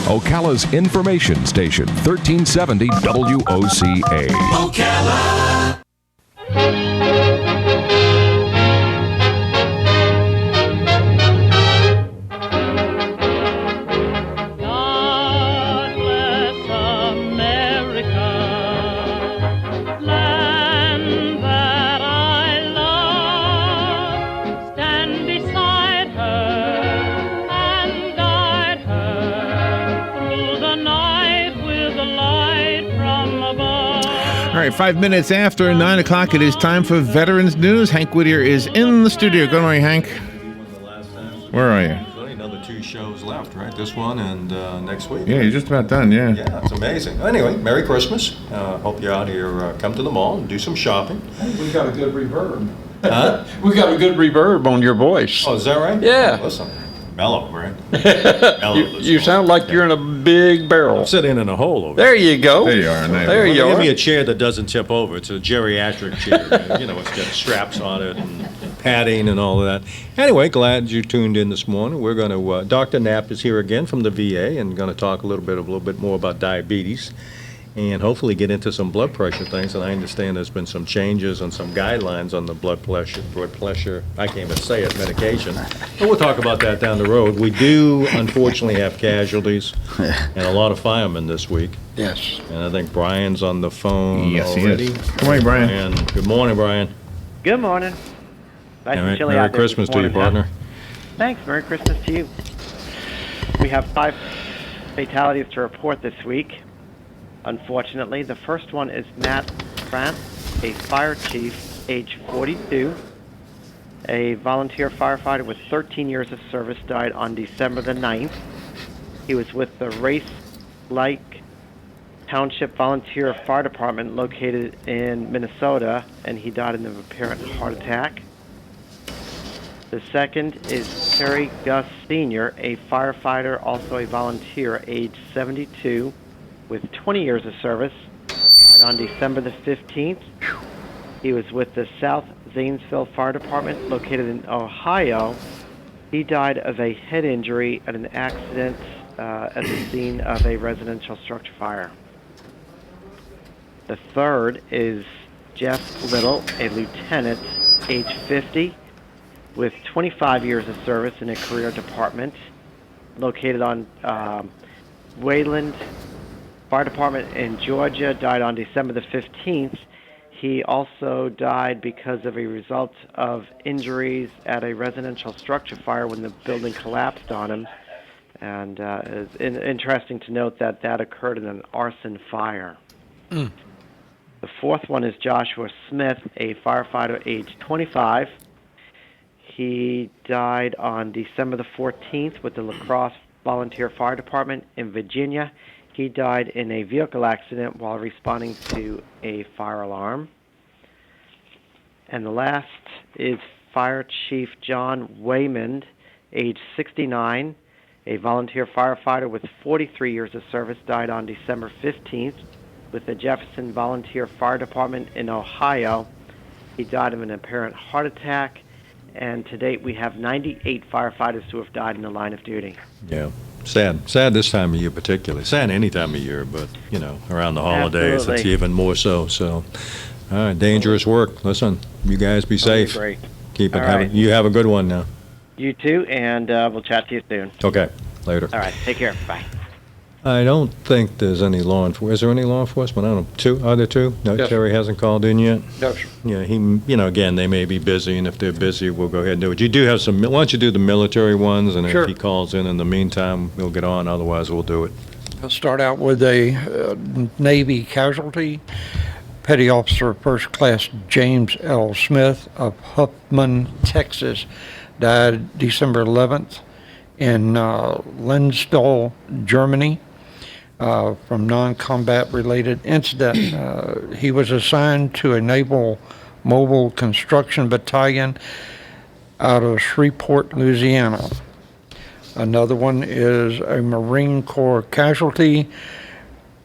Ocala's information station, 1370 WOCA. Ocala. God bless America, land that I love. Stand beside her and guide her through the night with the light from above. All right, 5 minutes after 9 o'clock, it is time for Veterans News. Hank Whittier is in the studio. Good morning, Hank. Where are you? There's only another 2 shows left, right? This one and next week. Yeah, you're just about done, yeah. Yeah, it's amazing. Anyway, Merry Christmas. Hope you're out here. Come to the mall and do some shopping. We got a good reverb. Huh? We got a good reverb on your voice. Oh, is that right? Yeah. Oh, listen, mellow, right? Mellow this You sound like you're in a big barrel. I'm sitting in a hole over There you go. There you are. Nice. There you Give are. me a chair that doesn't tip over. It's a geriatric chair. You know, it's got straps on it and padding and all of that. Anyway, glad you tuned in this morning. We're going to, Dr. Knapp is here again from the VA and going to talk a little bit more about diabetes and hopefully get into some blood pressure things. And I understand there's been some changes and some guidelines on the blood pressure, I can't even say it, medication. But we'll talk about that down the road. We do unfortunately have casualties and a lot of firemen this week. Yes. And I think Brian's on the phone Yes, already. he is. Good morning, Brian. And good morning, Brian. Good morning. Nice and chilly Merry out there this Christmas to you, morning, huh? partner. Thanks. Merry Christmas to you. We have 5 fatalities to report this week. Unfortunately, the first one is Matt France, a fire chief, age 42. A volunteer firefighter with 13 years of service died on December the 9th. He was with the Race Lake Township Volunteer Fire Department located in Minnesota, and he died in an apparent heart attack. The second is Terry Gus Sr., a firefighter, also a volunteer, age 72, with 20 years of service, died on December the 15th. He was with the South Zanesville Fire Department located in Ohio. He died of a head injury at an accident at the scene of a residential structure fire. The third is Jeff Little, a lieutenant, age 50, with 25 years of service in a career department located on Wayland Fire Department in Georgia, died on December the 15th. He also died because of a result of injuries at a residential structure fire when the building collapsed on him. And it's interesting to note that that occurred in an arson fire. The fourth one is Joshua Smith, a firefighter, age 25. He died on December the 14th with the La Crosse Volunteer Fire Department in Virginia. He died in a vehicle accident while responding to a fire alarm. And the last is Fire Chief John Waymond, age 69, a volunteer firefighter with 43 years of service, died on December 15th with the Jefferson Volunteer Fire Department in Ohio. He died of an apparent heart attack, and to date we have 98 firefighters who have died in the line of duty. Yeah. Sad this time of year particularly. Sad any time of year, but, you know, around the holidays, Absolutely. it's even more so. So, all right, dangerous work. Listen, you guys be safe. Great. Keep it. All right. You have a good one now. You too, and we'll chat to you soon. Okay, later. All right, take care. Bye. I don't think there's any law enforcement. Is there any law enforcement? I don't know. Are there 2? No, Yes. Terry hasn't called in yet? Yes. Yeah, again, they may be busy, and if they're busy, we'll go ahead and do it. You do have some, why don't you do the military ones, and Sure. if he calls in the meantime, we'll get on, otherwise we'll do it. I'll start out with a Navy casualty. Petty Officer First Class James L. Smith of Huffman, Texas, died December 11th in Lenstal, Germany, from non-combat related incident. He was assigned to a Naval Mobile Construction Battalion out of Shreveport, Louisiana. Another one is a Marine Corps casualty,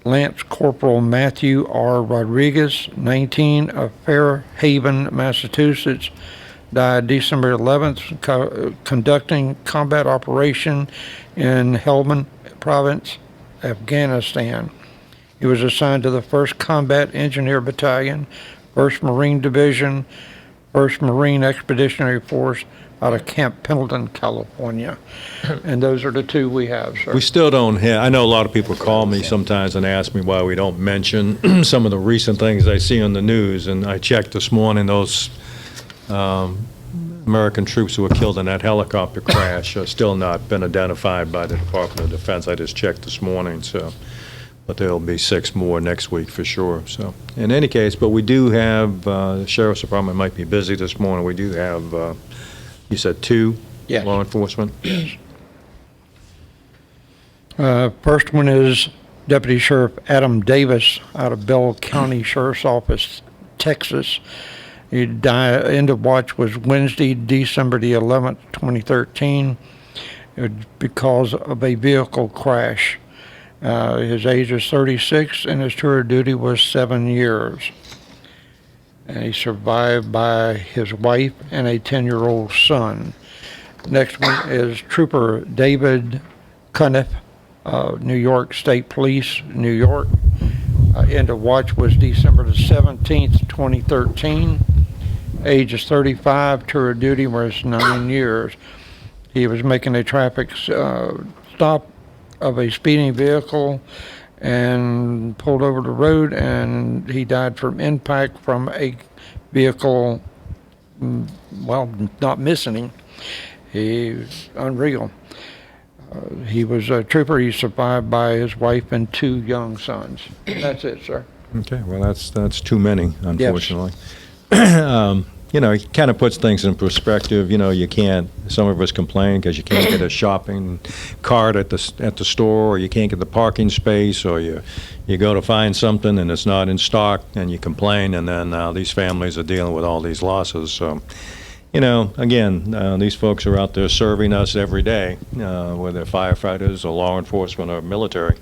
Lance Corporal Matthew R. Rodriguez, 19, of Fairhaven, Massachusetts, died December 11th conducting combat operation in Helmand Province, Afghanistan. He was assigned to the 1st Combat Engineer Battalion, 1st Marine Division, 1st Marine Expeditionary Force out of Camp Pendleton, California. And those are the two we have, sir. We still don't have, I know a lot of people call me sometimes and ask me why we don't mention some of the recent things I see on the news, and I checked this morning, those American troops who were killed in that helicopter crash have still not been identified by the Department of Defense. I just checked this morning, so, but there'll be 6 more next week for sure. So, in any case, but we do have, the Sheriff's Department might be busy this morning. We do have, you said 2 Yes. law enforcement? First one is Deputy Sheriff Adam Davis out of Bell County Sheriff's Office, Texas. He died, end of watch was Wednesday, December the 11th, 2013, because of a vehicle crash. His age is 36 and his tour of duty was 7 years. And he's survived by his wife and a 10-year-old son. Next one is Trooper David Cuniff, New York State Police, New York. End of watch was December the 17th, 2013. Age is 35, tour of duty was 9 years. He was making a traffic stop of a speeding vehicle and pulled over the road, and he died from impact from a vehicle, well, not missing. He's unreal. He was a trooper. He survived by his wife and 2 young sons. That's it, sir. Okay, well, that's too many, unfortunately. It kind of puts things in perspective. You can't, some of us complain because you can't get a shopping cart at the store, or you can't get the parking space, or you go to find something and it's not in stock and you complain, and then these families are dealing with all these losses. So, again, these folks are out there serving us every day, whether they're firefighters or law enforcement or military.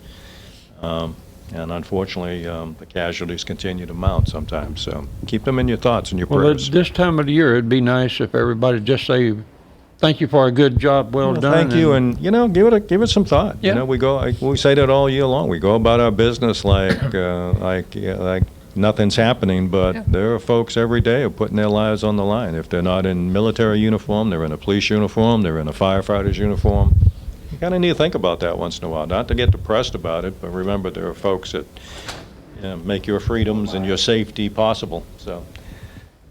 And unfortunately, the casualties continue to mount sometimes. So keep them in your thoughts and your Well, prayers. at this time of the year, it'd be nice if everybody just say, thank you for a good job, well done. Thank you, and give it some thought. Yeah. We say that all year long. We go about our business like nothing's happening, but there are folks every day who are putting their lives on the line. If they're not in military uniform, they're in a police uniform, they're in a firefighter's uniform. You kind of need to think about that once in a while. Not to get depressed about it, but remember there are folks that make your freedoms and your safety possible. So,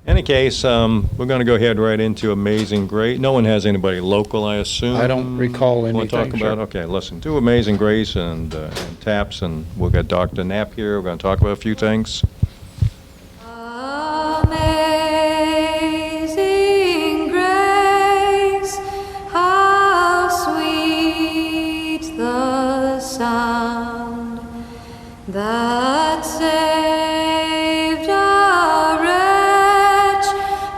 in any case, we're going to go ahead right into Amazing Grace. No one has anybody local, I assume. I don't recall anything, Want to talk about? sir. Okay, listen. Do Amazing Grace and Taps, and we'll get Dr. Knapp here. We're going to talk about a few things. Amazing grace, how sweet the sound that saved a wretch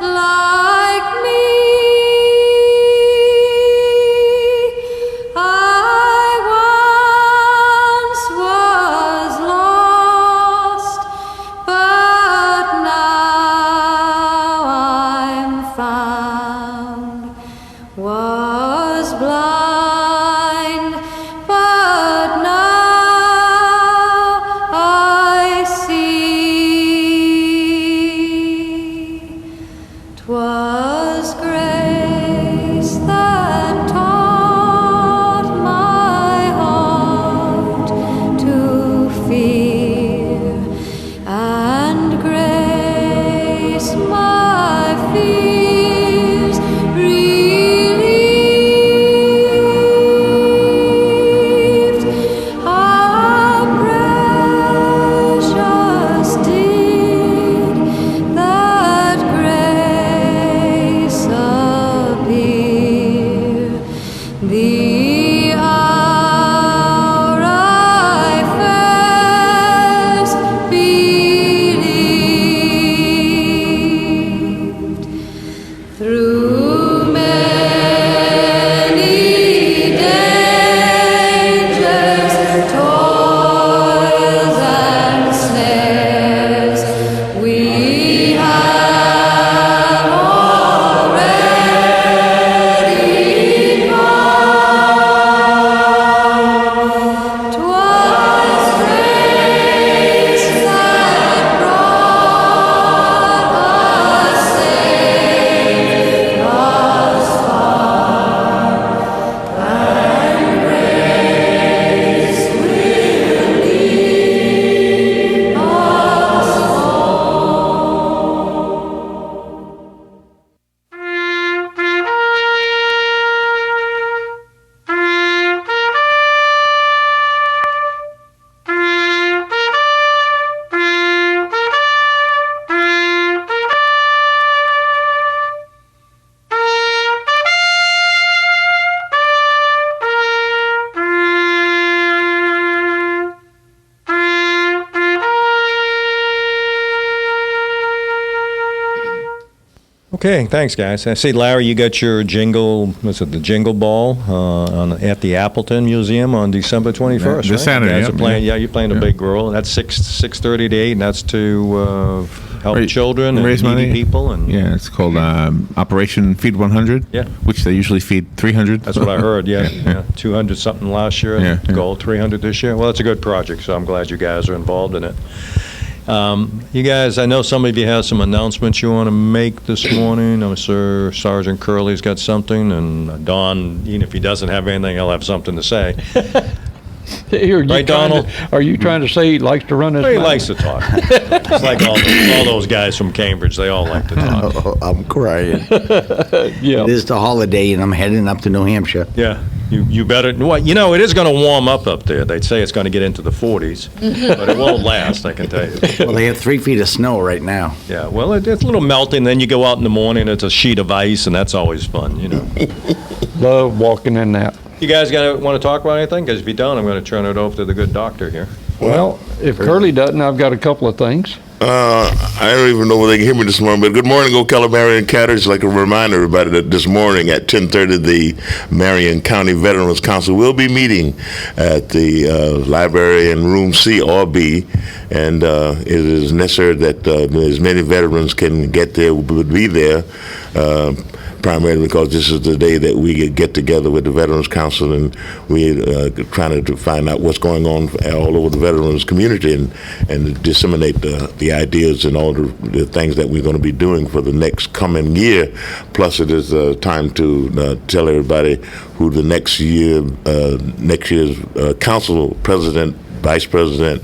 like me. I once was lost, but now I'm found. Was blind, but now I Okay, thanks, guys. I see, Larry, you got your jingle, what's it, the Jingle Ball at the Appleton Museum on December 21st, This right? Saturday, You guys yep, are playing, yeah. yeah, you're playing a big role. That's 6:30 to 8, and that's to help children and raise needy money. people. And Yeah, it's called Operation Feed 100. Yeah. Which they usually feed 300. That's what I heard, yeah. 200 something last year, Yeah, yeah. goal 300 this year. Well, it's a good project, so I'm glad you guys are involved in it. You guys, I know some of you have some announcements you want to make this morning. I'm sure Sergeant Curley's got something, and Don, even if he doesn't have anything, he'll have something to say. Right, Donald? Are you trying to say he likes to run his He mouth? likes to talk. It's like all those guys from Cambridge. They all like to talk. Oh, I'm crying. Yeah. It is the holiday, and I'm heading up to New Hampshire. Yeah, you better. Well, you know, it is going to warm up there. They'd say it's going to get into the 40s, but it won't last, I can tell you. Well, they have 3 feet of snow right now. Yeah, well, it's a little melting. Then you go out in the morning, it's a sheet of ice, and that's always fun, you know. Love walking in that. You guys want to talk about anything? Because if you don't, I'm going to turn it over to the good doctor here. Well, if Curly doesn't, I've got a couple of things. I don't even know whether they can hear me this morning, but good morning, Ocala, Marion County. I'd like to remind everybody that this morning at 10:30, the Marion County Veterans Council will be meeting at the library in room C or B, and it is necessary that as many veterans can get there, would be there, primarily because this is the day that we get together with the Veterans Council, and we're trying to find out what's going on all over the veterans community and disseminate the ideas and all the things that we're going to be doing for the next coming year. Plus, it is time to tell everybody who the next year's council president, vice president,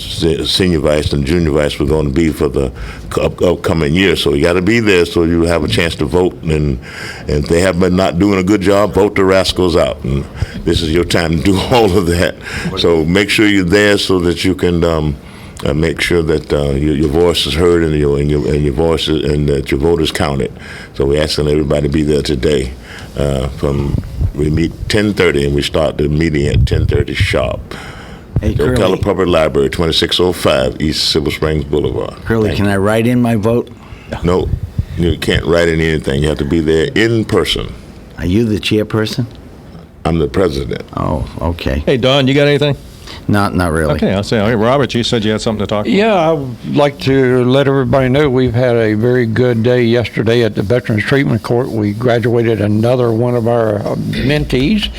senior vice, and junior vice we're going to be for the upcoming year. So you got to be there so you have a chance to vote. And if they have been not doing a good job, vote the rascals out. And this is your time to do all of that. So make sure you're there so that you can make sure that your voice is heard and your voice and that your vote is counted. So we're asking everybody to be there today. We meet 10:30 and we start the meeting at 10:30 sharp. Hey, Ocala Curly, Public Library, 2605 East Silver Springs Boulevard. Curly, can I write in my vote? No, you can't write in anything. You have to be there in person. Are you the chairperson? I'm the president. Oh, okay. Hey, Don, you got anything? Not really. Okay, I'll say. Hey, Robert, you said you had something to talk about. Yeah, I would like to let everybody know we've had a very good day yesterday at the Veterans Treatment Court. We graduated another one of our mentees,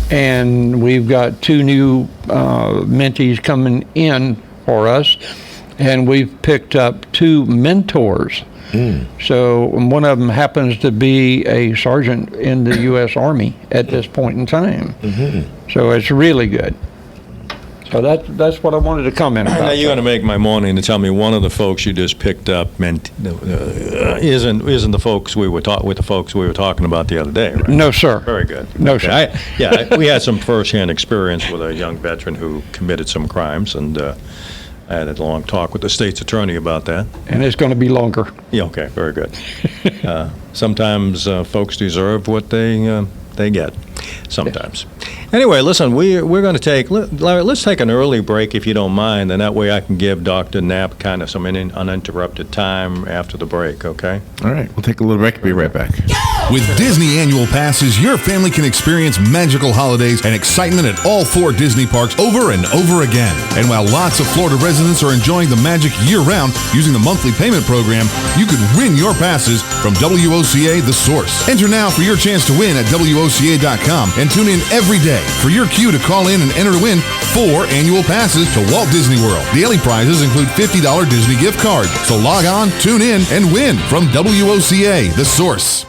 and we've got 2 new mentees coming in for us, and we've picked up 2 mentors. So one of them happens to be a sergeant in the U.S. Army at this point in time. So it's really good. So that's what I wanted to comment about. Now you're going to make my morning to tell me one of the folks you just picked up isn't the folks we were talking about the other day, right? No, sir. Very good. No, Okay. sir. We had some firsthand experience with a young veteran who committed some crimes, and I had a long talk with the state's attorney about that. And it's going to be longer. Yeah, okay, very good. Sometimes folks deserve what they get. Sometimes. Anyway, listen, we're going to Larry, let's take an early break if you don't mind, and that way I can give Dr. Knapp kind of some uninterrupted time after the break, okay? All right, we'll take a little break. Be right back. With Disney annual passes, your family can experience magical holidays and excitement at all 4 Disney parks over and over again. And while lots of Florida residents are enjoying the magic year-round using the monthly payment program, you could win your passes from WOCA The Source. Enter now for your chance to win at WOCA.com and tune in every day for your cue to call in and enter to win 4 annual passes to Walt Disney World. Daily prizes include $50 Disney gift cards. So log on, tune in, and win from WOCA The Source.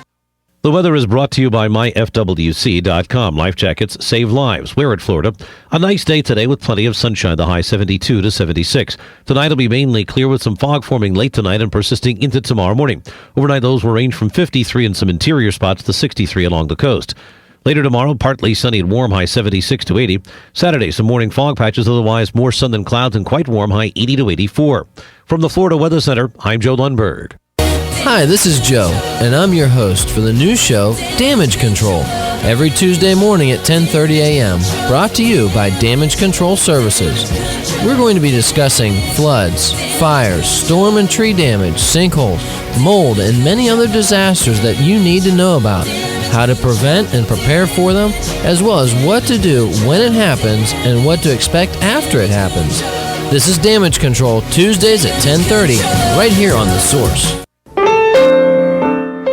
The weather is brought to you by myfwc.com. Life jackets save lives. We're at Florida. A nice day today with plenty of sunshine. The high 72 to 76. Tonight will be mainly clear with some fog forming late tonight and persisting into tomorrow morning. Overnight, those will range from 53 in some interior spots to 63 along the coast. Later tomorrow, partly sunny and warm, high 76 to 80. Saturday, some morning fog patches, otherwise more sun than clouds and quite warm, high 80 to 84. From the Florida Weather Center, I'm Joe Lundberg. Hi, this is Joe, and I'm your host for the new show, Damage Control. every Tuesday morning at 10:30 a.m. Brought to you by Damage Control Services. We're going to be discussing floods, fires, storm and tree damage, sinkholes, mold, and many other disasters that you need to know about, how to prevent and prepare for them, as well as what to do when it happens and what to expect after it happens. This is Damage Control, Tuesdays at 10:30, right here on The Source.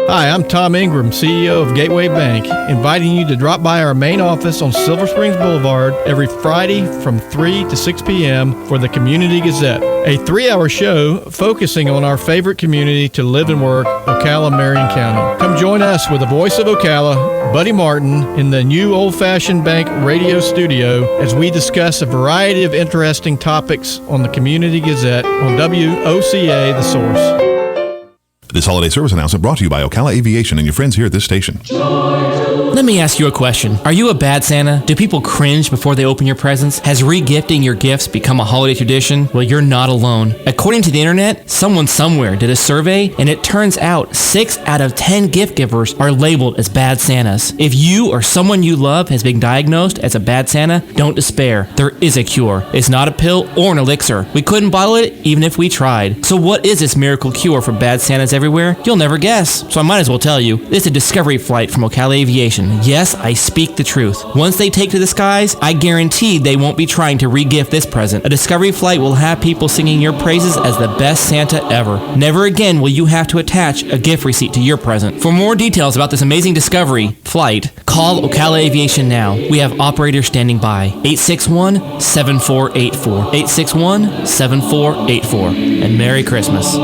Hi, I'm Tom Ingram, CEO of Gateway Bank, inviting you to drop by our main office on Silver Springs Boulevard every Friday from 3 to 6 p.m. for the Community Gazette, a 3-hour show focusing on our favorite community to live and work, Ocala, Marion County. Come join us with the voice of Ocala, Buddy Martin, in the new old-fashioned bank radio studio as we discuss a variety of interesting topics on the Community Gazette on WOCA, The Source. This holiday service announcement brought to you by Ocala Aviation and your friends here at this station. Let me ask you a question. Are you a bad Santa? Do people cringe before they open your presents? Has re-gifting your gifts become a holiday tradition? Well, you're not alone. According to the internet, someone somewhere did a survey, and it turns out 6 out of 10 gift givers are labeled as bad Santas. If you or someone you love has been diagnosed as a bad Santa, don't despair. There is a cure. It's not a pill or an elixir. We couldn't bottle it even if we tried. So what is this miracle cure for bad Santas everywhere? You'll never guess. So I might as well tell you. It's a discovery flight from Ocala Aviation. Yes, I speak the truth. Once they take to the skies, I guarantee they won't be trying to re-gift this present. A discovery flight will have people singing your praises as the best Santa ever. Never again will you have to attach a gift receipt to your present. For more details about this amazing discovery flight, call Ocala Aviation now. We have operators standing by. 861-7484. 861-7484. And Merry Christmas.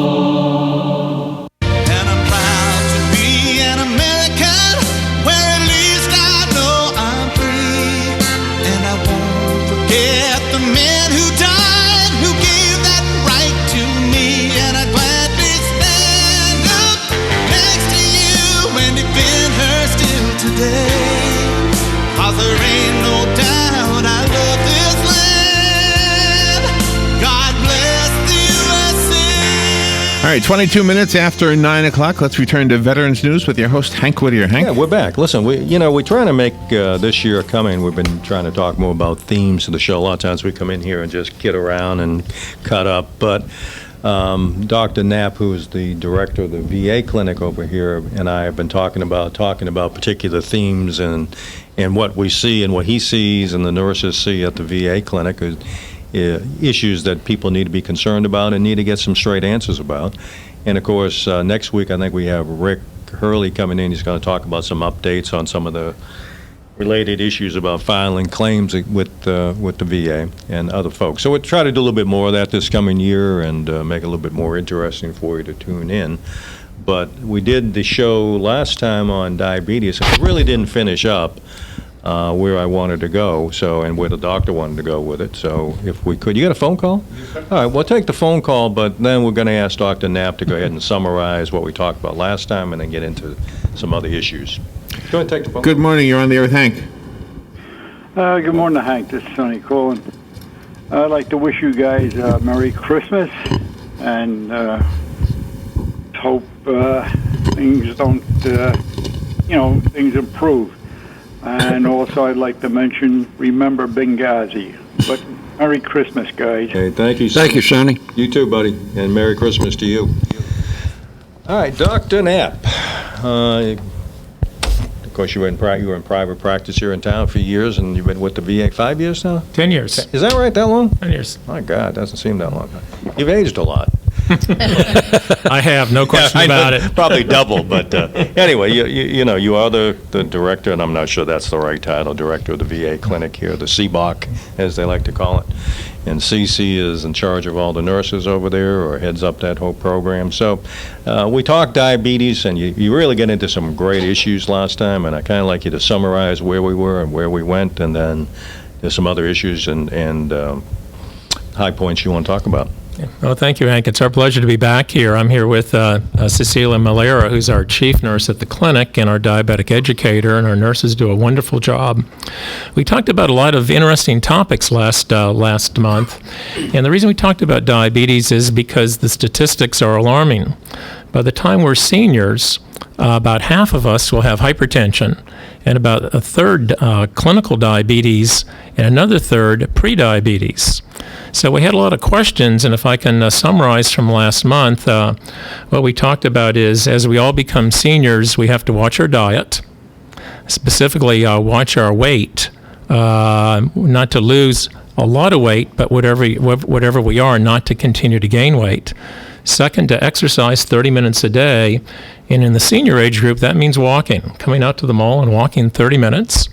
All right, 22 minutes after 9 o'clock. Let's return to Veterans News with your host, Hank Whittier. Hank? Yeah, we're back. Listen, we're trying to make this year coming. We've been trying to talk more about themes of the show. A lot of times we come in here and just kid around and cut up. But Dr. Knapp, who is the director of the VA clinic over here, and I have been talking about particular themes and what we see and what he sees and the nurses see at the VA clinic. Issues that people need to be concerned about and need to get some straight answers about. And of course, next week I think we have Rick Hurley coming in. He's going to talk about some updates on some of the related issues about filing claims with the VA and other folks. So we'll try to do a little bit more of that this coming year and make it a little bit more interesting for you to tune in. But we did the show last time on diabetes, and we really didn't finish up where I wanted to go, and where the doctor wanted to go with it. So if we could, you got a phone call? All right, we'll take the phone call, but then we're going to ask Dr. Knapp to go ahead and summarize what we talked about last time and then get into some other issues. Go ahead and take the phone. Good morning. You're on the air with Hank. Good morning, Hank. This is Sonny calling. I'd like to wish you guys a Merry Christmas and hope things don't, things improve. And also, I'd like to mention, remember Benghazi. But Merry Christmas, guys. Hey, thank you. Thank you, Sonny. You too, buddy. And Merry Christmas to you. All right, Dr. Knapp. Of course, you were in private practice here in town for years, and you've been with the VA 5 years now? 10 years. Is that right? That long? 10 years. My God, it doesn't seem that long. You've aged a lot. I have, no question about it. Probably double, but anyway, you are the director, and I'm not sure that's the right title, director of the VA clinic here, the CBOC, as they like to call it. And CC is in charge of all the nurses over there, or heads up that whole program. So we talked diabetes, and you really get into some great issues last time, and I kind of like you to summarize where we were and where we went, and then there's some other issues and high points you want to talk about. Well, thank you, Hank. It's our pleasure to be back here. I'm here with Cecilia Malera, who's our chief nurse at the clinic and our diabetic educator, and our nurses do a wonderful job. We talked about a lot of interesting topics last month, and the reason we talked about diabetes is because the statistics are alarming. By the time we're seniors, about half of us will have hypertension, and about a third clinical diabetes, and another third prediabetes. So we had a lot of questions, and if I can summarize from last month, what we talked about is as we all become seniors, we have to watch our diet, specifically watch our weight, not to lose a lot of weight, but whatever we are, not to continue to gain weight. Second, to exercise 30 minutes a day. And in the senior age group, that means walking, coming out to the mall and walking 30 minutes.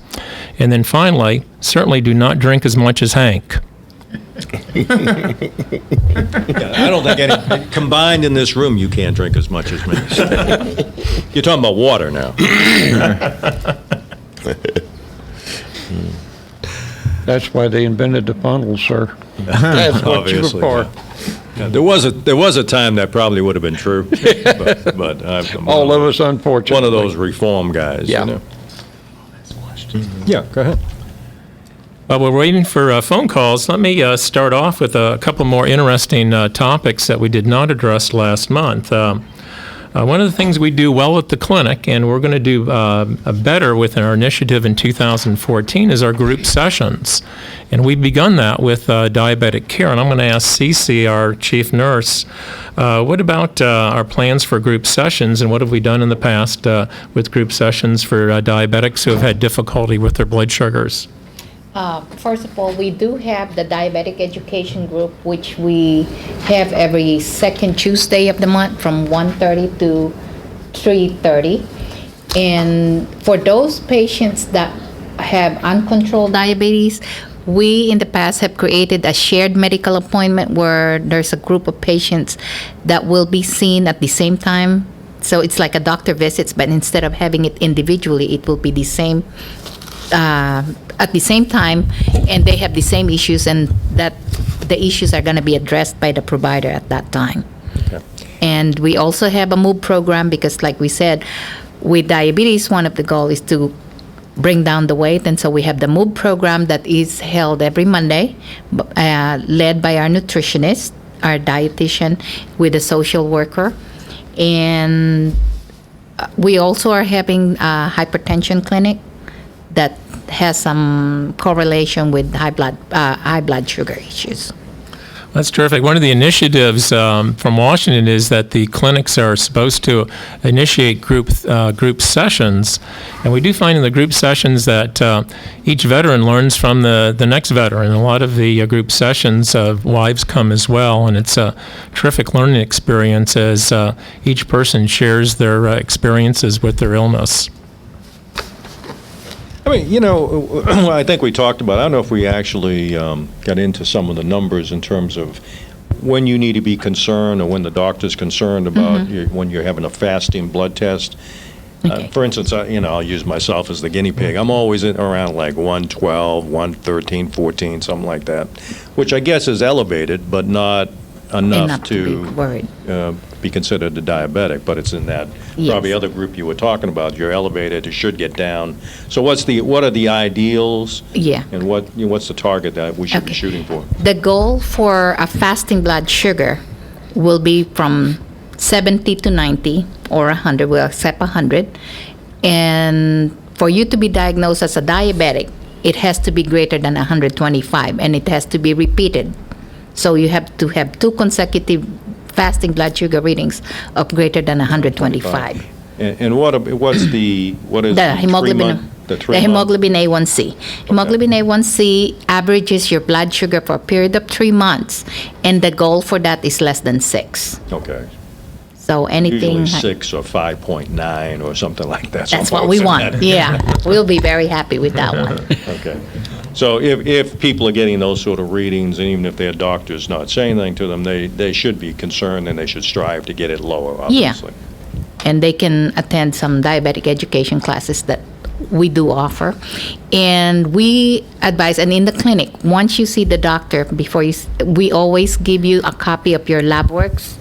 And then finally, certainly do not drink as much as Hank. Yeah, I don't think any combined in this room you can't drink as much as me. You're talking about water now. That's why they invented the funnel, sir. That's what you were Obviously, for. yeah. There was a time that probably would have been true, but I'm All of us, unfortunately. one of those reform guys. Yeah. You know? Yeah, go ahead. While we're waiting for phone calls, let me start off with a couple more interesting topics that we did not address last month. One of the things we do well at the clinic, and we're going to do better with our initiative in 2014, is our group sessions. And we've begun that with diabetic care. And I'm going to ask Cece, our chief nurse, what about our plans for group sessions, and what have we done in the past with group sessions for diabetics who have had difficulty with their blood sugars? First of all, we do have the diabetic education group, which we have every second Tuesday of the month from 1:30 to 3:30. And for those patients that have uncontrolled diabetes, we in the past have created a shared medical appointment where there's a group of patients that will be seen at the same time. So it's like a doctor visits, but instead of having it individually, it will be the same at the same time, and they have the same issues, and that the issues are going to be addressed by the provider at that time. Okay. And we also have a MOVE program because, like we said, with diabetes, one of the goals is to bring down the weight, and so we have the MOVE program that is held every Monday, led by our nutritionist, our dietitian, with a social worker, and we also are having a hypertension clinic that has some correlation with high blood sugar issues. That's terrific. One of the initiatives from Washington is that the clinics are supposed to initiate group sessions, and we do find in the group sessions that each veteran learns from the next veteran. A lot of the group sessions, wives come as well, and it's a terrific learning experience as each person shares their experiences with their illness. I mean, you know, I think we talked about, I don't know if we actually got into some of the numbers in terms of when you need to be concerned or when the doctor's concerned about when you're having a fasting blood test. Okay. For instance, I'll use myself as the guinea pig. I'm always around like 112, 113, 14, something like that, which I guess is elevated, but not enough to be considered a diabetic, but it's in that probably other group you were talking about. You're elevated, it should get down. So what are the ideals? Yeah. And what's the target that we should be shooting for? The goal for a fasting blood sugar will be from 70 to 90 or 100. We'll accept 100. And for you to be diagnosed as a diabetic, it has to be greater than 125, and it has to be repeated. So you have to have 2 consecutive fasting blood sugar readings of greater than 125. And what is the hemoglobin? The hemoglobin A1C. Hemoglobin A1C averages your blood sugar for a period of 3 months, and the goal for that is less than 6. Okay. So anything usually 6 or 5.9 or something like that. That's what we want. Yeah, we'll be very happy with that one. Okay. So if people are getting those sort of readings, and even if their doctor's not saying anything to them, they should be concerned and they should strive to get it lower, obviously. Yeah. And they can attend some diabetic education classes that we do offer. And we advise, and in the clinic, once you see the doctor, we always give you a copy of your lab works.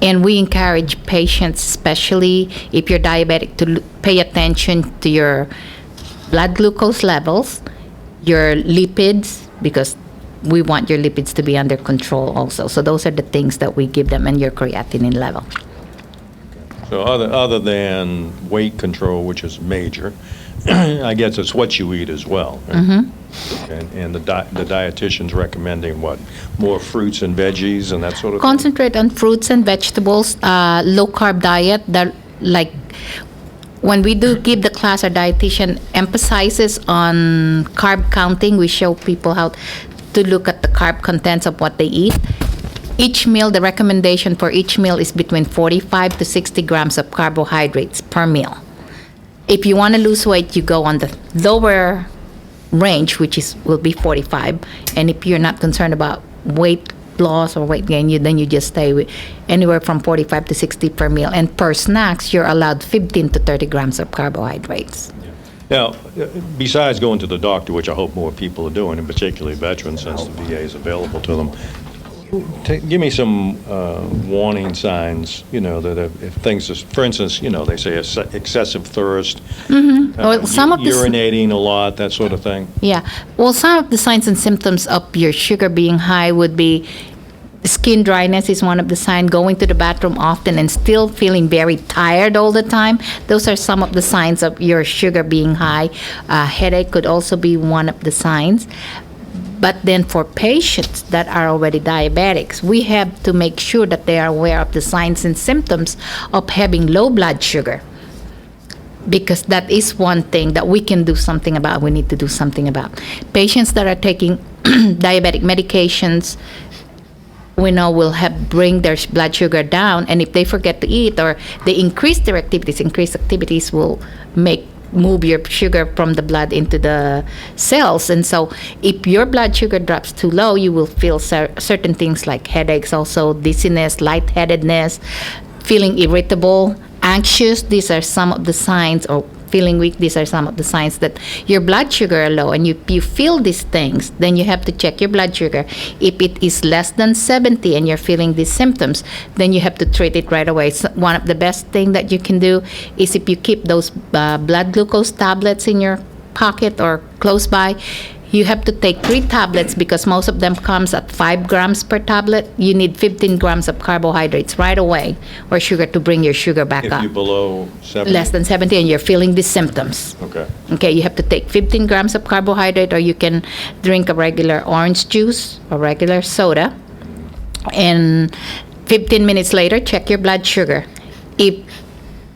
And we encourage patients, especially if you're diabetic, to pay attention to your blood glucose levels, your lipids, because we want your lipids to be under control also. So those are the things that we give them, and your creatinine level. So other than weight control, which is major, I guess it's what you eat as well. Right? Mm-hmm. And the dietitian's recommending what? More fruits and veggies and that sort of thing? Concentrate on fruits and vegetables, low carb diet. That, like, when we do give the class, our dietitian emphasizes on carb counting. We show people how to look at the carb contents of what they eat. Each meal, the recommendation for each meal is between 45 to 60 grams of carbohydrates per meal. If you want to lose weight, you go on the lower range, which will be 45. And if you're not concerned about weight loss or weight gain, then you just stay with anywhere from 45 to 60 per meal. And per snacks, you're allowed 15 to 30 grams of carbohydrates. Now, besides going to the doctor, which I hope more people are doing, and particularly veterans, since the VA is available to them, give me some warning signs, that if things, for instance, they say excessive thirst, Well, some of the urinating a lot, that sort of thing. Yeah. Well, some of the signs and symptoms of your sugar being high would be skin dryness is one of the signs, going to the bathroom often and still feeling very tired all the time. Those are some of the signs of your sugar being high. Headache could also be one of the signs. But then for patients that are already diabetics, we have to make sure that they are aware of the signs and symptoms of having low blood sugar. Because that is one thing that we can do something about, we need to do something about. Patients that are taking diabetic medications, we know will bring their blood sugar down, and if they forget to eat or they increase their activities, increased activities will move your sugar from the blood into the cells. And so if your blood sugar drops too low, you will feel certain things like headaches, also dizziness, lightheadedness, feeling irritable, anxious. These are some of the signs, or feeling weak. These are some of the signs that your blood sugar are low. And you feel these things, then you have to check your blood sugar. If it is less than 70 and you're feeling these symptoms, then you have to treat it right away. So one of the best thing that you can do is if you keep those blood glucose tablets in your pocket or close by, you have to take 3 tablets because most of them comes at 5 grams per tablet. You need 15 grams of carbohydrates right away, or sugar, to bring your sugar back If up. you're below 70? Less than 70 and you're feeling these symptoms. Okay, you have to take 15 grams of carbohydrate, or you can drink a regular orange juice or regular soda. And 15 minutes later, check your blood sugar. If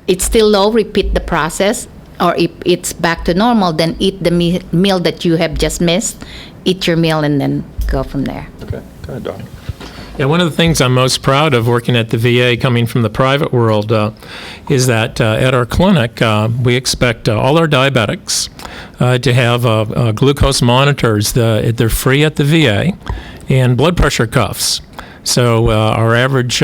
it's still low, repeat the process. Or if it's back to normal, then eat the meal that you have just missed. Eat your meal and then go from there. Okay, go ahead, Doc. Yeah, one of the things I'm most proud of working at the VA, coming from the private world, is that at our clinic, we expect all our diabetics to have glucose monitors. They're free at the VA, and blood pressure cuffs. So our average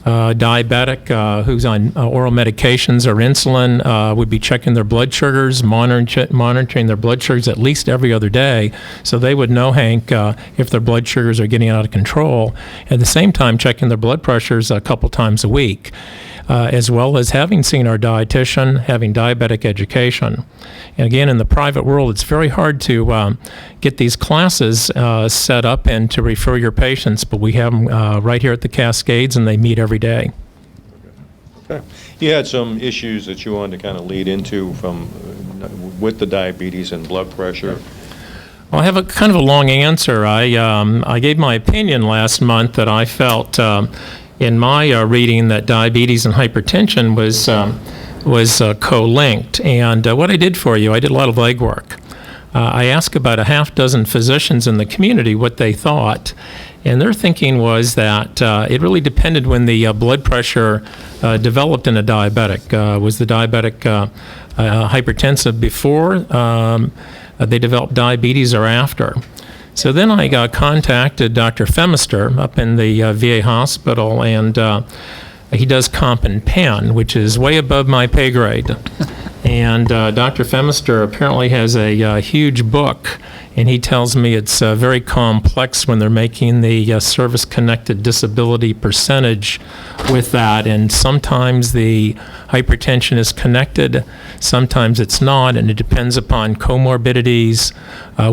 diabetic who's on oral medications or insulin would be checking their blood sugars, monitoring their blood sugars at least every other day, so they would know, Hank, if their blood sugars are getting out of control. At the same time, checking their blood pressures a couple times a week, as well as having seen our dietitian, having diabetic education. And again, in the private world, it's very hard to get these classes set up and to refer your patients, but we have them right here at the Cascades, and they meet every day. Okay. You had some issues that you wanted to kind of lead into with the diabetes and blood pressure. Well, I have a kind of a long answer. I gave my opinion last month that I felt in my reading that diabetes and hypertension was co-linked. And what I did for you, I did a lot of legwork. I asked about a half dozen physicians in the community what they thought. And their thinking was that it really depended when the blood pressure developed in a diabetic. Was the diabetic hypertensive before they developed diabetes or after? So then I contacted Dr. Femister up in the VA hospital, and he does comp and pen, which is way above my pay grade. And Dr. Femister apparently has a huge book, and he tells me it's very complex when they're making the service-connected disability percentage with that. And sometimes the hypertension is connected, sometimes it's not, and it depends upon comorbidities,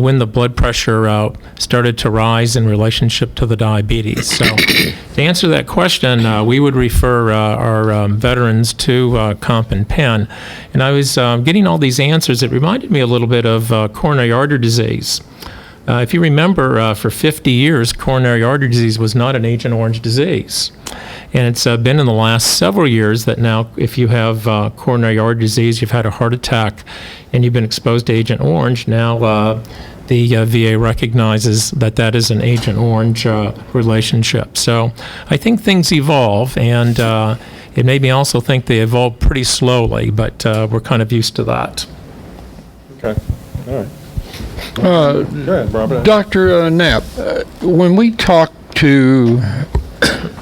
when the blood pressure started to rise in relationship to the diabetes. So to answer that question, we would refer our veterans to Comp and Pen. And I was getting all these answers. It reminded me a little bit of coronary artery disease. If you remember, for 50 years, coronary artery disease was not an Agent Orange disease. And it's been in the last several years that now, if you have coronary artery disease, you've had a heart attack, and you've been exposed to Agent Orange, now the VA recognizes that that is an Agent Orange relationship. So I think things evolve, and it made me also think they evolve pretty slowly, but we're kind of used to that. Okay, all right. Go ahead, Robert. Dr. Knapp, when we talk to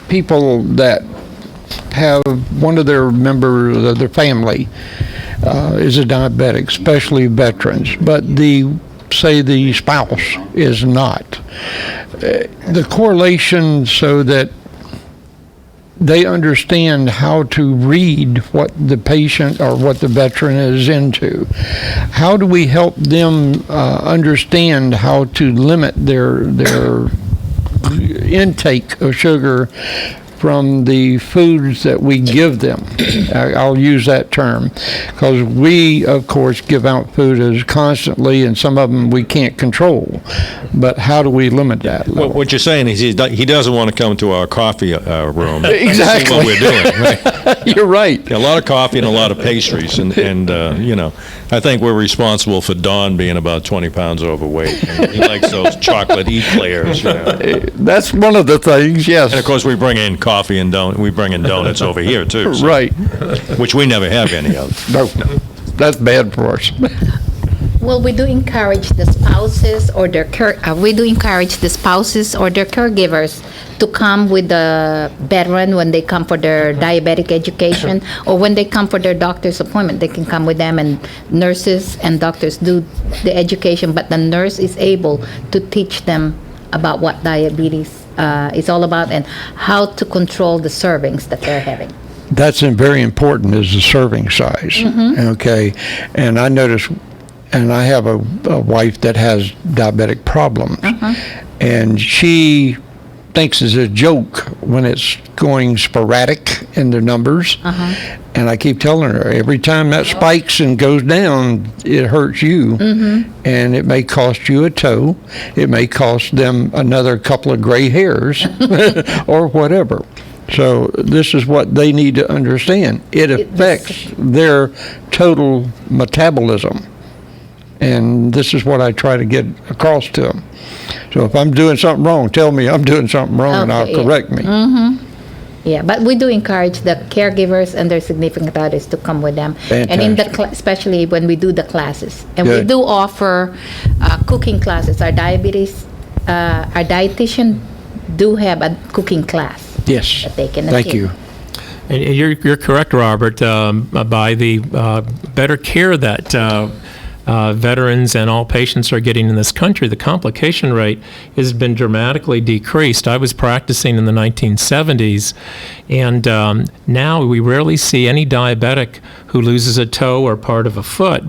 people that have one of their members of their family is a diabetic, especially veterans, but say the spouse is not, the correlation so that they understand how to read what the patient or what the veteran is into. How do we help them understand how to limit their intake of sugar from the foods that we give them? I'll use that term because we, of course, give out food as constantly, and some of them we can't control. But how do we limit that? Well, what you're saying is he doesn't want to come to our coffee room. Exactly. See what we're doing, right? You're right. A lot of coffee and a lot of pastries, and you know, I think we're responsible for Don being about 20 pounds overweight. And he likes those chocolate eclairs. You know. That's one of the things, yes. And of course, we bring in coffee and we bring in donuts over here too. So, right. Which we never have any of. No, that's bad for us. Well, we do encourage the spouses or their caregivers to come with the veteran when they come for their diabetic education or when they come for their doctor's appointment. They can come with them, and nurses and doctors do the education, but the nurse is able to teach them about what diabetes is all about and how to control the servings that they're having. That's very important, is the serving size. Mm-hmm. Okay, and I notice, and I have a wife that has diabetic problems, and she thinks it's a joke when it's going sporadic in the numbers, and I keep telling her, every time that spikes and goes down, it hurts you, and it may cost you a toe, it may cost them another couple of gray hairs, or whatever. So this is what they need to understand. It affects their total metabolism. And this is what I try to get across to them. So if I'm doing something wrong, tell me I'm doing something wrong, and I'll correct me. Yeah, but we do encourage the caregivers and their significant others to come with them. Fantastic. And in the especially when we do the classes. And Good. we do offer cooking classes. Our dietitian do have a cooking class. Yes. That they can Thank attend. you. And you're correct, Robert, by the better care that veterans and all patients are getting in this country, the complication rate has been dramatically decreased. I was practicing in the 1970s, and now we rarely see any diabetic who loses a toe or part of a foot.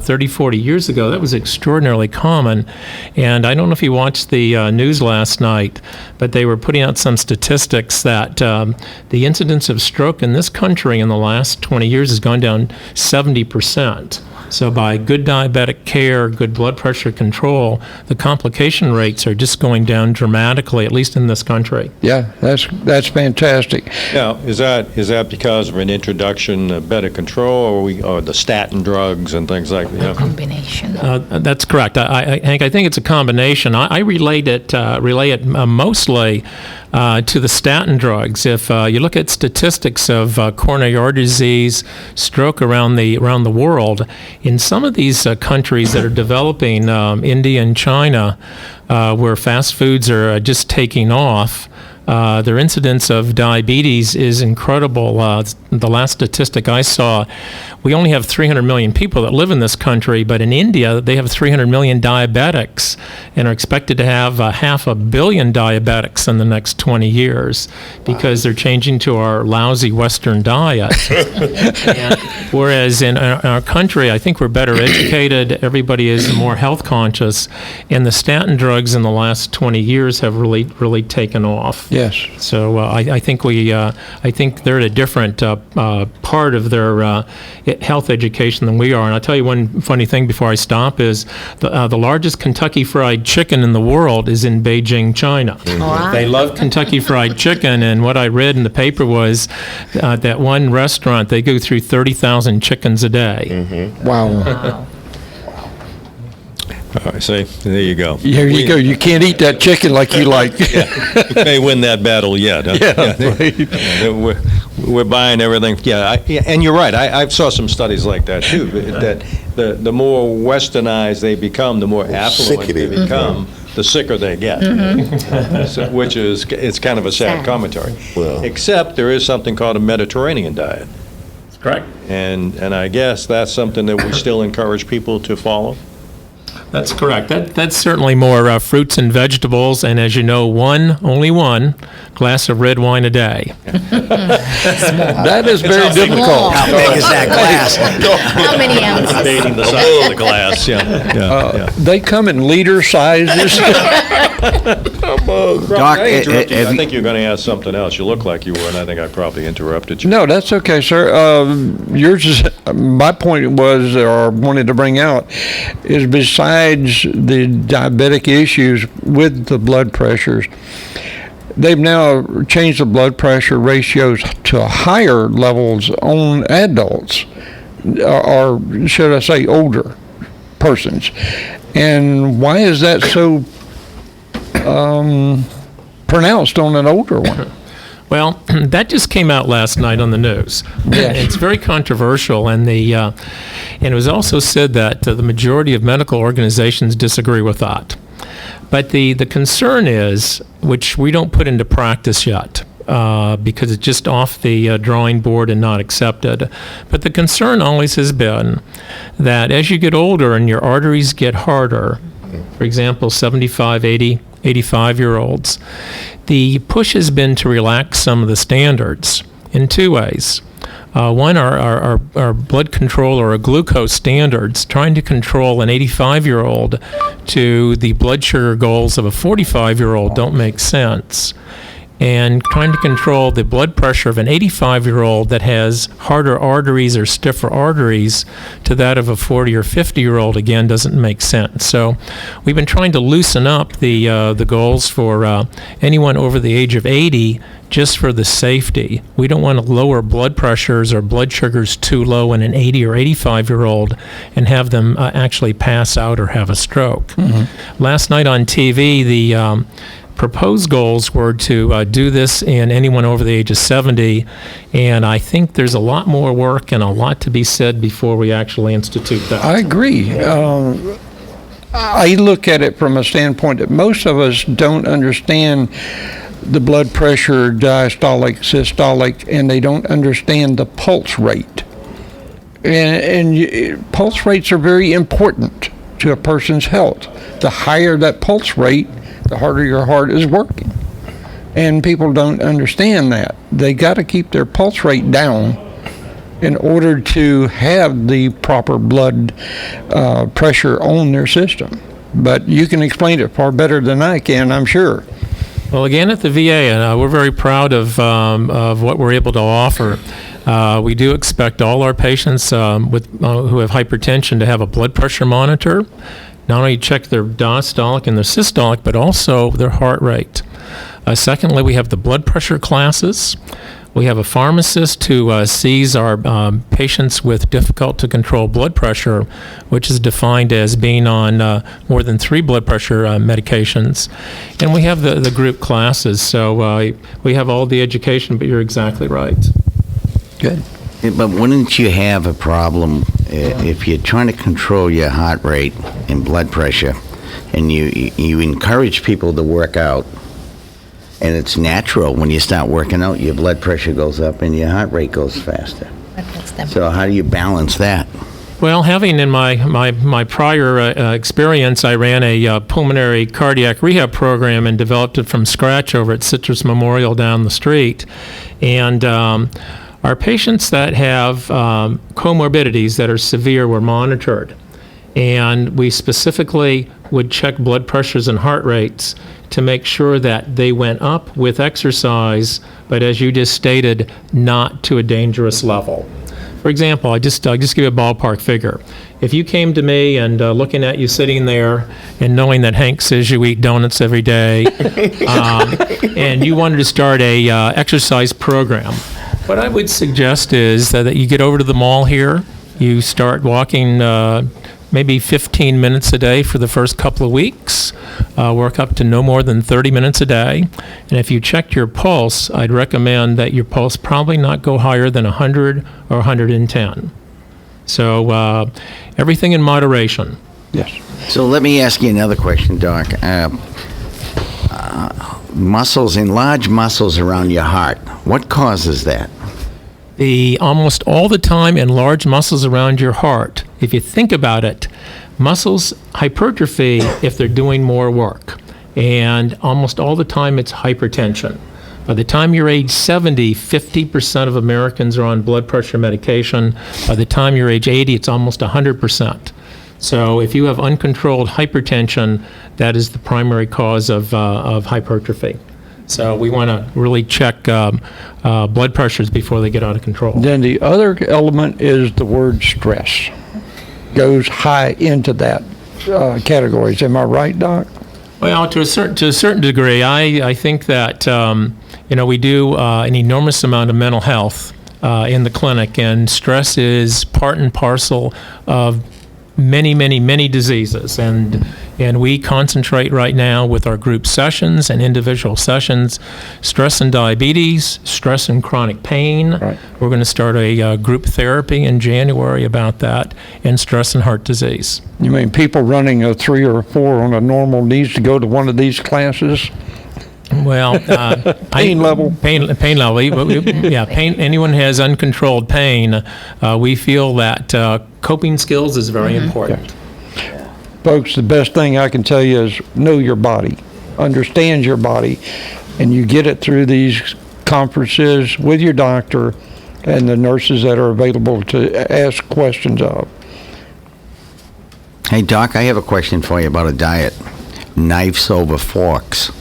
30, 40 years ago, that was extraordinarily common. And I don't know if you watched the news last night, but they were putting out some statistics that the incidence of stroke in this country in the last 20 years has gone down 70%. So by good diabetic care, good blood pressure control, the complication rates are just going down dramatically, at least in this country. Yeah, that's fantastic. Now, is that because of an introduction of better control, or the statin drugs and things like that? Combination. That's correct. Hank, I think it's a combination. I relay it mostly to the statin drugs. If you look at statistics of coronary artery disease, stroke around the world, in some of these countries that are developing, India and China, where fast foods are just taking off, their incidence of diabetes is incredible. The last statistic I saw, we only have 300 million people that live in this country, but in India, they have 300 million diabetics and are expected to have 500 million diabetics in the next 20 years because they're changing to our lousy Western diet. Whereas in our country, I think we're better educated, everybody is more health conscious, and the statin drugs in the last 20 years have really taken off. Yes. So I think they're at a different part of their health education than we are. And I'll tell you one funny thing before I stop is the largest Kentucky Fried Chicken in the world is in Beijing, China. Wow. They love Kentucky Fried Chicken, and what I read in the paper was that one restaurant, they go through 30,000 chickens a day. Wow. All right, see, there you go. Here you go. You can't eat that chicken like you like. We may win that battle yet. We're buying everything. And you're right. I saw some studies like that too. That the more westernized they become, the more affluent they become, the sicker they get. So, which is it's kind of a sad commentary. Well. Except there is something called a Mediterranean diet. That's correct. And I guess that's something that we still encourage people to follow. That's correct. That's certainly more fruits and vegetables, and as you know, only one glass of red wine a day. That is very difficult. How big is that glass? How many ounces? Debating the size of the glass. They come in liter sizes. Doc, I interrupted you. I think you're going to ask something else. You look like you were, and I think I probably interrupted you. No, that's okay, sir. Yours is, my point was, or wanted to bring out, is besides the diabetic issues with the blood pressures, they've now changed the blood pressure ratios to higher levels on adults, or should I say older persons. And why is that so pronounced on an older one? Well, that just came out last night on the news. Yes. It's very controversial, and it was also said that the majority of medical organizations disagree with that. But the concern is, which we don't put into practice yet, because it's just off the drawing board and not accepted. But the concern always has been that as you get older and your arteries get harder, for example, 75, 80, 85-year-olds, the push has been to relax some of the standards in two ways. One, our blood control or our glucose standards, trying to control an 85-year-old to the blood sugar goals of a 45-year-old don't make sense. And trying to control the blood pressure of an 85-year-old that has harder arteries or stiffer arteries to that of a 40 or 50-year-old, again, doesn't make sense. So we've been trying to loosen up the goals for anyone over the age of 80 just for the safety. We don't want to lower blood pressures or blood sugars too low in an 80 or 85-year-old and have them actually pass out or have a stroke. Last night on TV, the proposed goals were to do this in anyone over the age of 70, and I think there's a lot more work and a lot to be said before we actually institute that. I agree. I look at it from a standpoint that most of us don't understand the blood pressure, diastolic, systolic, and they don't understand the pulse rate. And pulse rates are very important to a person's health. The higher that pulse rate, the harder your heart is working. And people don't understand that. They got to keep their pulse rate down in order to have the proper blood pressure on their system. But you can explain it far better than I can, I'm sure. Well, again, at the VA, we're very proud of what we're able to offer. We do expect all our patients who have hypertension to have a blood pressure monitor. Not only check their diastolic and their systolic, but also their heart rate. Secondly, we have the blood pressure classes. We have a pharmacist who sees our patients with difficult to control blood pressure, which is defined as being on more than 3 blood pressure medications. And we have the group classes. So we have all the education, but you're exactly right. Good. But wouldn't you have a problem if you're trying to control your heart rate and blood pressure, and you encourage people to work out, And it's natural. When you start working out, your blood pressure goes up and your heart rate goes faster. So how do you balance that? Well, having in my prior experience, I ran a pulmonary cardiac rehab program and developed it from scratch over at Citrus Memorial down the street. And our patients that have comorbidities that are severe were monitored. And we specifically would check blood pressures and heart rates to make sure that they went up with exercise, but as you just stated, not to a dangerous level. For example, I'll just give you a ballpark figure. If you came to me and looking at you sitting there and knowing that Hank says you eat donuts every day, and you wanted to start a exercise program, what I would suggest is that you get over to the mall here, you start walking maybe 15 minutes a day for the first couple of weeks, work up to no more than 30 minutes a day. And if you checked your pulse, I'd recommend that your pulse probably not go higher than 100 or 110. So everything in moderation. Yes. So let me ask you another question, Doc. Muscles, enlarged muscles around your heart, what causes that? Almost all the time enlarged muscles around your heart. If you think about it, muscles hypertrophy if they're doing more work. And almost all the time it's hypertension. By the time you're age 70, 50% of Americans are on blood pressure medication. By the time you're age 80, it's almost 100%. So if you have uncontrolled hypertension, that is the primary cause of hypertrophy. So we want to really check blood pressures before they get out of control. Then the other element is the word stress. Goes high into that categories. Am I right, Doc? Well, to a certain degree, I think that we do an enormous amount of mental health in the clinic, and stress is part and parcel of many diseases, and we concentrate right now with our group sessions and individual sessions, stress and diabetes, stress and chronic pain. Right. We're going to start a group therapy in January about that, and stress and heart disease. You mean people running a 3 or 4 on a normal needs to go to one of these classes? Well, pain level. Pain level. Yeah, pain. Anyone who has uncontrolled pain, we feel that coping skills is very important. Yeah. Folks, the best thing I can tell you is know your body, understand your body, and you get it through these conferences with your doctor and the nurses that are available to ask questions of. Hey, Doc, I have a question for you about a diet. Knives over forks.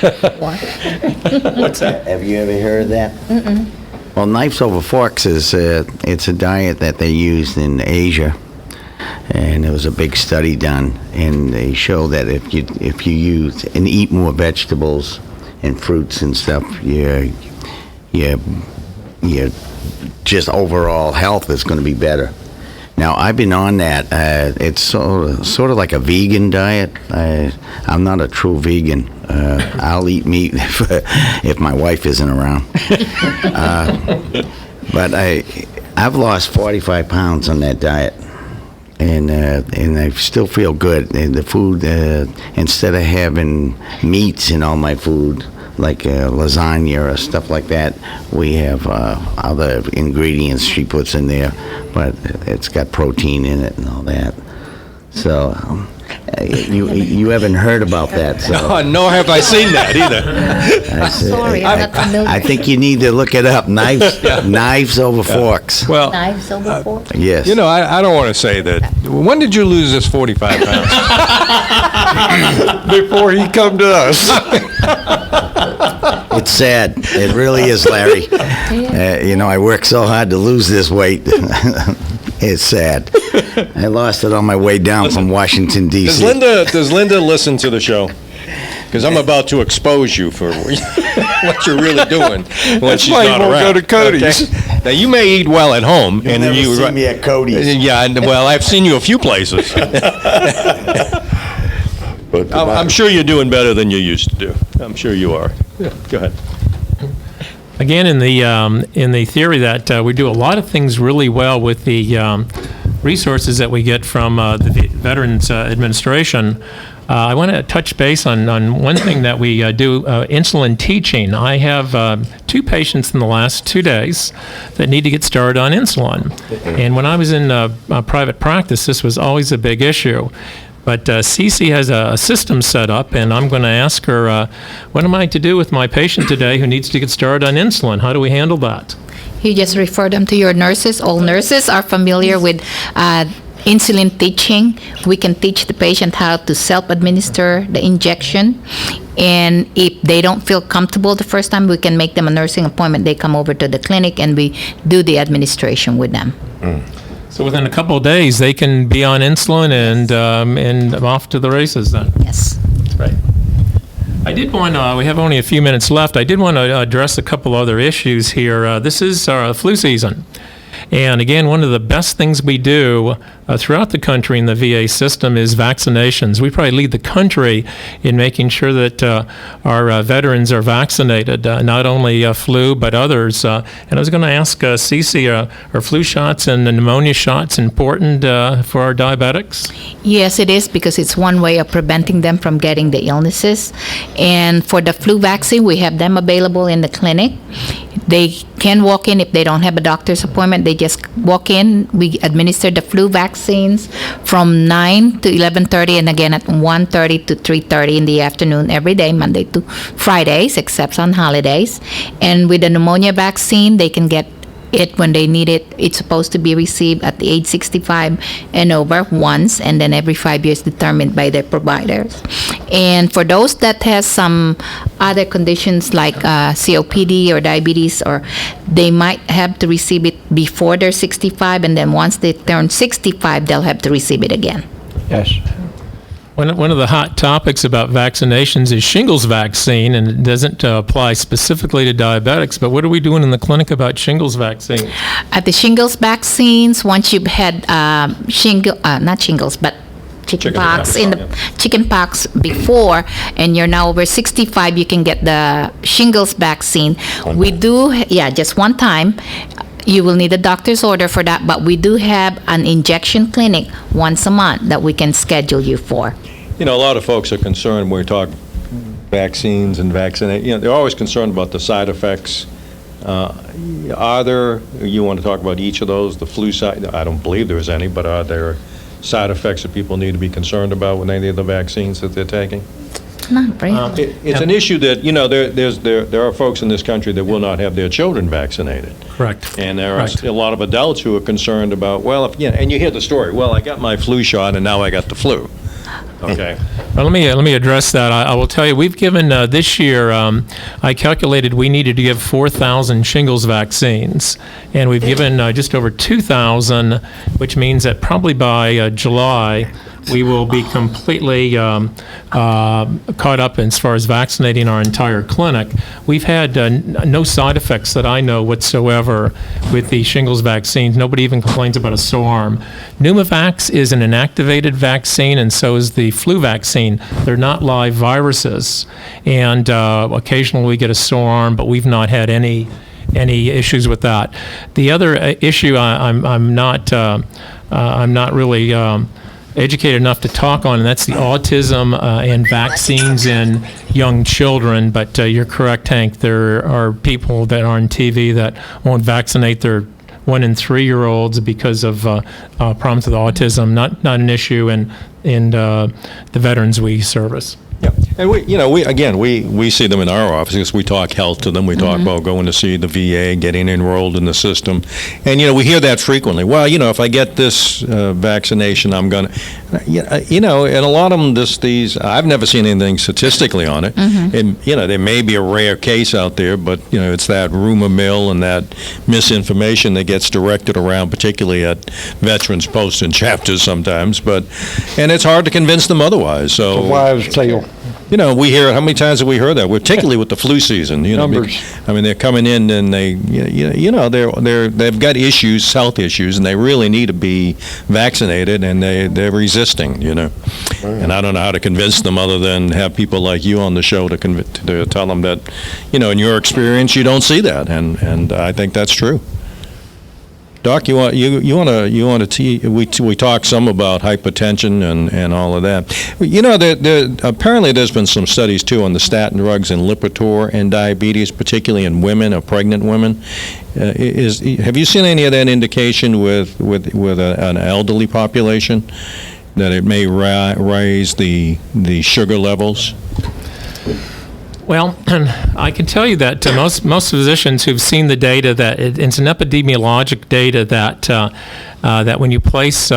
What? What's that? Have you ever heard of that? Mm-mm. Well, knives over forks is it's a diet that they used in Asia, and there was a big study done, and they show that if you use and eat more vegetables and fruits and stuff, your just overall health is going to be better. Now, I've been on that. It's sort of like a vegan diet. I'm not a true vegan. I'll eat meat if my wife isn't around. But I've lost 45 pounds on that diet, and I still feel good. And the food, instead of having meats in all my food, like lasagna or stuff like that, we have other ingredients she puts in there, but it's got protein in it and all that. So you haven't heard about that? So. No, have I seen that either. Sorry, I'm not familiar. I think you need to look it up. Knives over forks. Well, Knives over forks? Yes. I don't want to say that. When did you lose this 45 pounds? Before he come to us. It's sad. It really is, Larry. I work so hard to lose this weight. It's sad. I lost it on my way down from Washington, D.C. Does Linda listen to the show? Because I'm about to expose you for what you're really doing when she's not around. Go to Cody's. Okay? Now, you may eat well at home. You'll never see me at Cody's. Yeah, I've seen you a few places. But I'm sure you're doing better than you used to do. I'm sure you are. Yeah, go ahead. Again, in the theory that we do a lot of things really well with the resources that we get from the Veterans Administration, I want to touch base on one thing that we do, insulin teaching. I have 2 patients in the last 2 days that need to get started on insulin. And when I was in private practice, this was always a big issue. But Cece has a system set up, and I'm going to ask her, what am I to do with my patient today who needs to get started on insulin? How do we handle that? You just refer them to your nurses. All nurses are familiar with insulin teaching. We can teach the patient how to self-administer the injection. And if they don't feel comfortable the first time, we can make them a nursing appointment. They come over to the clinic and we do the administration with them. So within a couple of days, they can be on insulin and off to the races then? Yes. Right. I did want to, we have only a few minutes left. I did want to address a couple other issues here. This is our flu season. And again, one of the best things we do throughout the country in the VA system is vaccinations. We probably lead the country in making sure that our veterans are vaccinated, not only flu, but others. And I was going to ask Cece, are flu shots and the pneumonia shots important for our diabetics? Yes, it is, because it's one way of preventing them from getting the illnesses. And for the flu vaccine, we have them available in the clinic. They can walk in if they don't have a doctor's appointment. They just walk in. We administer the flu vaccines from 9 to 11:30, and again at 1:30 to 3:30 in the afternoon every day, Monday to Fridays, except on holidays. And with the pneumonia vaccine, they can get it when they need it. It's supposed to be received at the age 65 and over once, and then every 5 years determined by their providers. And for those that has some other conditions like COPD or diabetes, or they might have to receive it before they're 65, and then once they turn 65, they'll have to receive it again. Yes. One of the hot topics about vaccinations is shingles vaccine, and it doesn't apply specifically to diabetics, but what are we doing in the clinic about shingles vaccine? At the shingles vaccines, once you've had not shingles, but chickenpox chickenpox before, and you're now over 65, you can get the shingles vaccine. We do, just one time. You will need a doctor's order for that, but we do have an injection clinic once a month that we can schedule you for. You know, a lot of folks are concerned when we talk vaccines and vaccinate. You know, they're always concerned about the side effects. Are there, you want to talk about each of those, the flu side? I don't believe there's any, but are there side effects that people need to be concerned about with any of the vaccines that they're taking? Not really. It's an issue that, you know, there are folks in this country that will not have their children vaccinated. Correct. And there are a lot of adults who are concerned about, well, if, you know, and you hear the story, well, I got my flu shot and now I got the flu. Okay. Well, let me address that. I will tell you, we've given this year. I calculated we needed to give 4,000 shingles vaccines, and we've given just over 2,000, which means that probably by July we will be completely caught up as far as vaccinating our entire clinic. We've had no side effects that I know whatsoever with the shingles vaccines. Nobody even complains about a sore arm. Pneumovax is an inactivated vaccine, and so is the flu vaccine. They're not live viruses, and occasionally we get a sore arm, but we've not had any issues with that. The other issue I'm not really educated enough to talk on, and that's the autism and vaccines in young children. But you're correct, Hank. There are people that are on TV that won't vaccinate their 1 and 3-year-olds because of problems with autism. Not an issue in the veterans we service. Yeah, and we see them in our offices. We talk health to them. We talk about going to see the VA, getting enrolled in the system, and we hear that frequently. Well, if I get this vaccination, I'm gonna, and a lot of them, these I've never seen anything statistically on it. And there may be a rare case out there, but it's that rumor mill and that misinformation that gets directed around, particularly at veterans posts and chapters sometimes. And it's hard to convince them otherwise. So the wives' tale. We hear it. How many times have we heard that? Particularly with the flu season. Numbers. I mean, they're coming in and they've got issues, health issues, and they really need to be vaccinated, and they're resisting. And I don't know how to convince them other than have people like you on the show to tell them that, in your experience, you don't see that, and I think that's true. Doc, we talked some about hypertension and all of that. You know, apparently there's been some studies too on the statin drugs and Lipitor and diabetes, particularly in women or pregnant women. Have you seen any of that indication with an elderly population that it may raise the sugar levels? Well, I can tell you that most physicians who've seen the data, that it's an epidemiologic data that when you place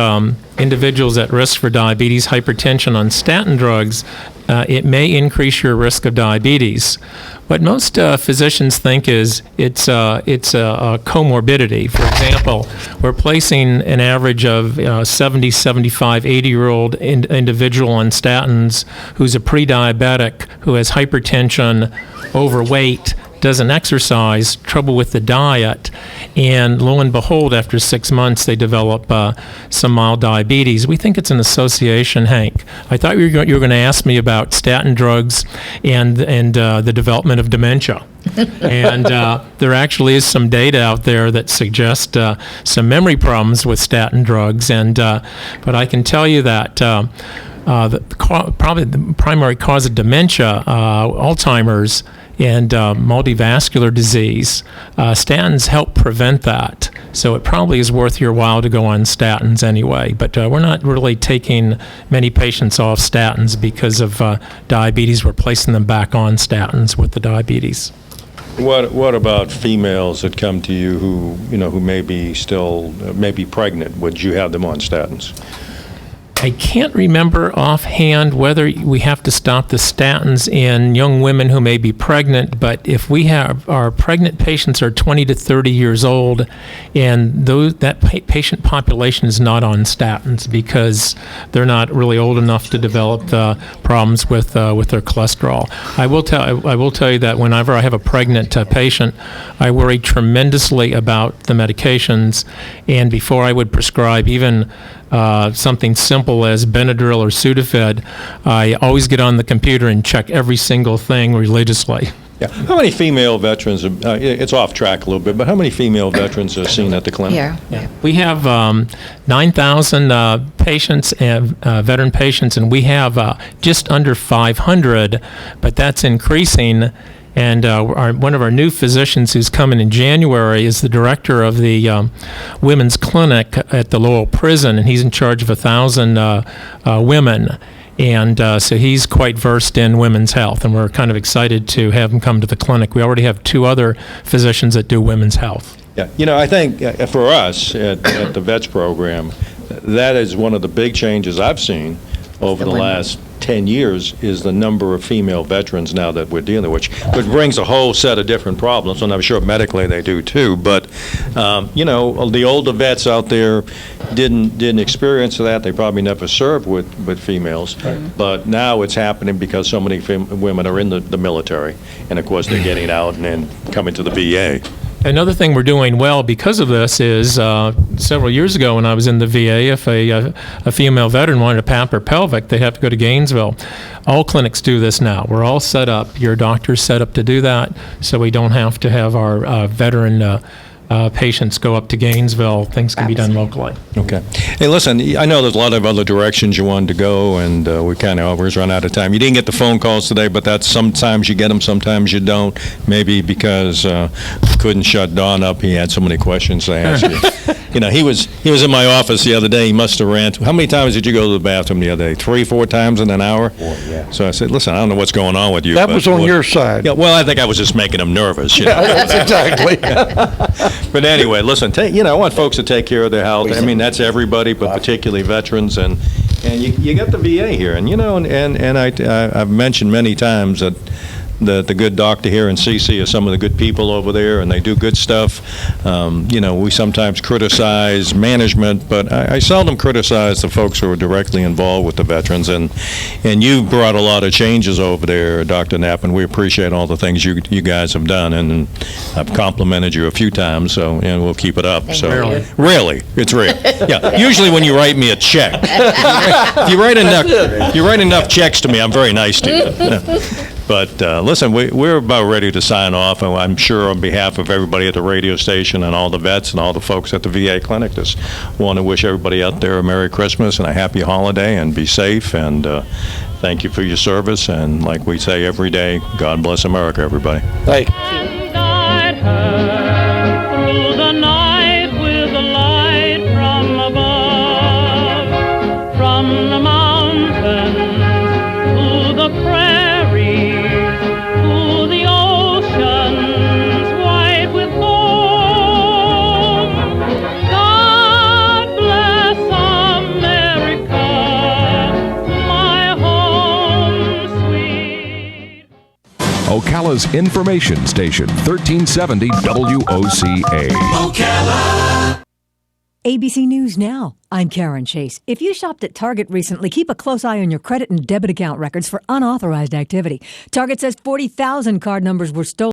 individuals at risk for diabetes, hypertension on statin drugs, it may increase your risk of diabetes. What most physicians think is it's a comorbidity. For example, we're placing an average of 70, 75, 80-year-old individual on statins who's a pre-diabetic, who has hypertension, overweight, doesn't exercise, trouble with the diet, and lo and behold, after 6 months, they develop some mild diabetes. We think it's an association, Hank. I thought you were going to ask me about statin drugs and the development of dementia. And there actually is some data out there that suggests some memory problems with statin drugs. But I can tell you that probably the primary cause of dementia, Alzheimer's, and multivascular disease. Statins help prevent that. So it probably is worth your while to go on statins anyway. But we're not really taking many patients off statins because of diabetes. We're placing them back on statins with the diabetes. What about females that come to you who may be pregnant? Would you have them on statins? I can't remember offhand whether we have to stop the statins in young women who may be pregnant, but if we have our pregnant patients are 20 to 30 years old, and that patient population is not on statins because they're not really old enough to develop the problems with their cholesterol. I will tell you that whenever I have a pregnant patient, I worry tremendously about the medications, and before I would prescribe even something simple as Benadryl or Sudafed, I always get on the computer and check every single thing religiously. Yeah. How many female veterans, it's off track a little bit, but how many female veterans are seen at the clinic? Yeah. We have 9,000 patients, veteran patients, and we have just under 500, but that's increasing. And one of our new physicians who's coming in January is the director of the women's clinic at the Lowell Prison, and he's in charge of 1,000 women. And so he's quite versed in women's health, and we're kind of excited to have him come to the clinic. We already have 2 other physicians that do women's health. Yeah, I think for us at the VETS program, that is one of the big changes I've seen over the last 10 years is the number of female veterans now that we're dealing with, which brings a whole set of different problems, and I'm sure medically they do too. But the older vets out there didn't experience that. They probably never served with females, but now it's happening because so many women are in the military, and of course they're getting out and then coming to the VA. Another thing we're doing well because of this is several years ago when I was in the VA, if a female veteran wanted a PAP or pelvic, they'd have to go to Gainesville. All clinics do this now. We're all set up. Your doctor's set up to do that, so we don't have to have our veteran patients go up to Gainesville. Things can be done locally. Okay. Hey, listen, I know there's a lot of other directions you wanted to go, and we kind of always run out of time. You didn't get the phone calls today, but that's sometimes you get them, sometimes you don't. Maybe because we couldn't shut Don up. He had so many questions to ask you. He was in my office the other day. He must have ran. How many times did you go to the bathroom the other day? 3, 4 times in an hour? 4, yeah. So I said, listen, I don't know what's going on with you. That was on your side. Yeah, well, I think I was just making him nervous. That's exactly. But anyway, listen, I want folks to take care of their health. I mean, that's everybody, but particularly veterans. And you got the VA here. And, I've mentioned many times that the good doctor here in CC are some of the good people over there, and they do good stuff. We sometimes criticize management, but I seldom criticize the folks who are directly involved with the veterans. And you've brought a lot of changes over there, Dr. Knapp, and we appreciate all the things you guys have done. And I've complimented you a few times, so we'll keep it up. Really, it's real. Yeah. Usually when you write me a check, if you write enough checks to me, I'm very nice to you. But listen, we're about ready to sign off, and I'm sure on behalf of everybody at the radio station and all the vets and all the folks at the VA clinic, just want to wish everybody out there a Merry Christmas and a happy holiday, and be safe, and thank you for your service. And like we say every day, God bless America, everybody. Thank you. Guide her through the night with a light from above, from the mountains to the prairies, to the oceans white with foam. God bless America, my home sweet. Ocala's information station, 1370 WOCA. ABC News Now. I'm Karen Chase. If you shopped at Target recently, keep a close eye on your credit and debit account records for unauthorized activity. Target says 40,000 card numbers were stolen.